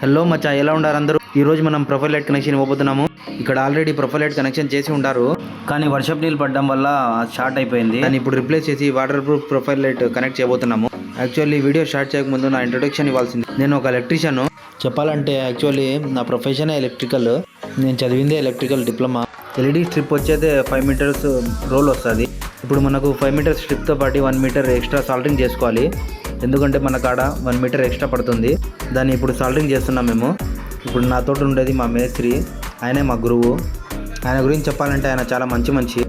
Hello మచ్చా, ఎలా ఉండారు అందరూ? ఈ రోజు మనం ప్రొఫైల్ లైట్ కనెక్షన్ ఇవ్వబోతున్నాము. ఇక్కడ ఆల్రెడీ ప్రొఫైల్ లైట్ కనెక్షన్ చేసి ఉంటారు, కానీ వర్షపు నీళ్ళు పడడం వల్ల షార్ట్ అయిపోయింది. దాన్ని ఇప్పుడు రిప్లేస్ చేసి water proof profile light connect చేయబోతున్నాము. యాక్చువల్లీ వీడియో స్టార్ట్ చేయకముందు నా ఇంట్రొడక్షన్ ఇవ్వాల్సింది. నేను ఒక ఎలక్ట్రీషియన్. చెప్పాలంటే యాక్చువల్లీ నా ప్రొఫెషన్ ఎలక్ట్రికల్. నేను చదివిందే ఎలక్ట్రికల్ డిప్లొమా. ఎల్ఈడి స్ట్రిప్ వచ్చేది 5 మీటర్స్ రోల్ వస్తుంది. ఇప్పుడు మనకు 5 మీటర్స్ స్ట్రిప్తో పాటు 1 మీటర్ ఎక్స్ట్రా సాల్టరింగ్ చేసుకోవాలి. ఎందుకంటే మన కాడ 1 మీటర్ ఎక్స్ట్రా పడుతుంది. దాన్ని ఇప్పుడు సాల్టరింగ్ చేస్తున్నాం మేము. ఇప్పుడు నాతో ఉండేది మా మేస్త్రి, ఆయనే మా గురువు. ఆయన గురించి చెప్పాలంటే ఆయన చాలా మంచి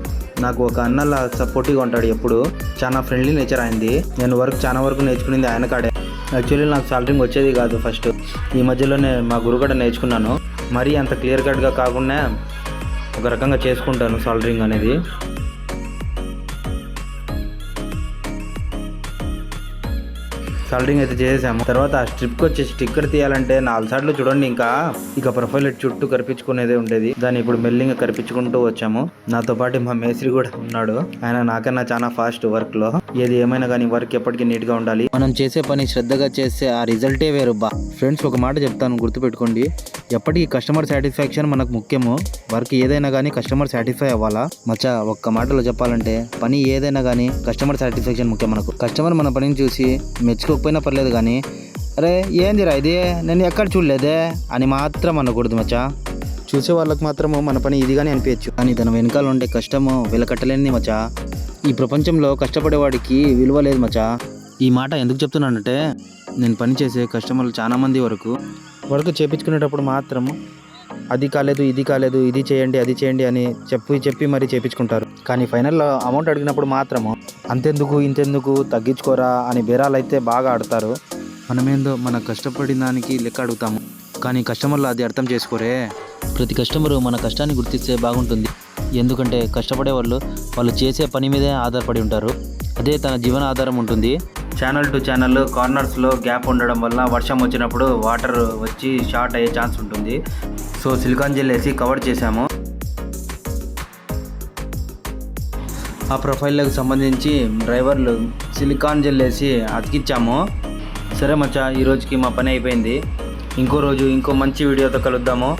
నాకు ఒక అన్నలా సపోర్టివ్గా ఉంటాడు. ఎప్పుడు చాలా ఫ్రెండ్లీ నేచర్ అయింది. నేను చాలా వరకు నేర్చుకునేది ఆయన కాడే. యాక్చువల్లీ నాకు సాల్టరింగ్ వచ్చేది కాదు ఫస్ట్. ఈ మధ్యలోనే మా గురువు కాడ నేర్చుకున్నాను. మరీ అంత క్లియర్ కట్గా కాకుండా ఒక రకంగా చేసుకుంటాను సాల్టరింగ్ అనేది. సాల్టరింగ్ అయితే చేసాము. తర్వాత ఆ స్ట్రిప్కి వచ్చి స్టిక్కర్ తీయాలంటే 4 సార్లు చూడండి. ఇక ప్రొఫైల్ చుట్టూ కరిపించుకునేదే ఉండేది. దాన్ని ఇప్పుడు మెల్లింగా కరిపించుకుంటూ వచ్చాము. నాతో పాటు మా మేస్త్రి కూడా ఉన్నాడు. ఆయన నాకన్నా చాలా ఫాస్ట్ వర్క్ లో. ఏది ఏమైనా కానీ వర్క్ ఎప్పటికీ నీట్ గా ఉండాలి. మనం చేసే పని శ్రద్ధగా చేస్తే ఆ రిజల్టే వేరు. ఫ్రెండ్స్, ఒక మాట చెప్తాను, గుర్తుపెట్టుకోండి. ఎప్పటికీ కస్టమర్ సాటిస్ఫాక్షన్ మనకు ముఖ్యము. వర్క్ ఏదైనా కానీ కస్టమర్ సాటిస్ఫై అవ్వాలా. మచ్చా, ఒక్క మాటలో చెప్పాలంటే పని ఏదైనా కానీ కస్టమర్ సాటిస్ఫాక్షన్ ముఖ్యం మనకు. కస్టమర్ మన పనిని చూసి మెచ్చుకోకపోయినా పర్లేదు, కానీ అరే ఏందిరా ఇది, నేను ఎక్కడ చూడలేదే అని మాత్రం అనకూడదు మచ్చా. చూసే వాళ్ళకి మాత్రము మన పని ఇదిగానే అనిపించచ్చు, కానీ తన వెనకాల ఉండే కష్టము వెలకట్టలేనిది మచ్చా. ఈ ప్రపంచంలో కష్టపడేవాడికి విలువ లేదు మచ్చా. ఈ మాట ఎందుకు చెప్తున్నానంటే, నేను పని చేసే కస్టమర్లు చాలా మంది వరకు వర్క్ చేయించుకునేటప్పుడు మాత్రం అది కాలేదు, ఇది కాలేదు, ఇది చేయండి, అది చేయండి అని చెప్పి మరీ చేయించుకుంటారు. కానీ ఫైనల్లో అమౌంట్ అడిగినప్పుడు మాత్రము అంతెందుకు ఇంతెందుకు తగ్గించుకోరా అని బేరాలు అయితే బాగా ఆడతారు. మనమేందో మన కష్టపడిన దానికి లెక్క అడుగుతాము, కానీ కస్టమర్లు అది అర్థం చేసుకోరే. ప్రతి కస్టమరు మన కష్టాన్ని గుర్తిస్తే బాగుంటుంది. ఎందుకంటే కష్టపడే వాళ్ళు చేసే పని మీదే ఆధారపడి ఉంటారు. అదే తన జీవన ఆధారం ఉంటుంది. ఛానల్ టు ఛానల్ కార్నర్స్లో గ్యాప్ ఉండడం వల్ల వర్షం వచ్చినప్పుడు వాటర్ వచ్చి షార్ట్ అయ్యే ఛాన్స్ ఉంటుంది. సో సిలికాన్ జెల్ వేసి కవర్ చేసాము. ఆ ప్రొఫైల్కి సంబంధించి డ్రైవర్లు సిలికాన్ జెల్ వేసి అతికిచ్చాము. సరే మచ్చా, ఈరోజుకి మా పని అయిపోయింది. ఇంకో రోజు ఇంకో మంచి వీడియోతో కలుద్దాము.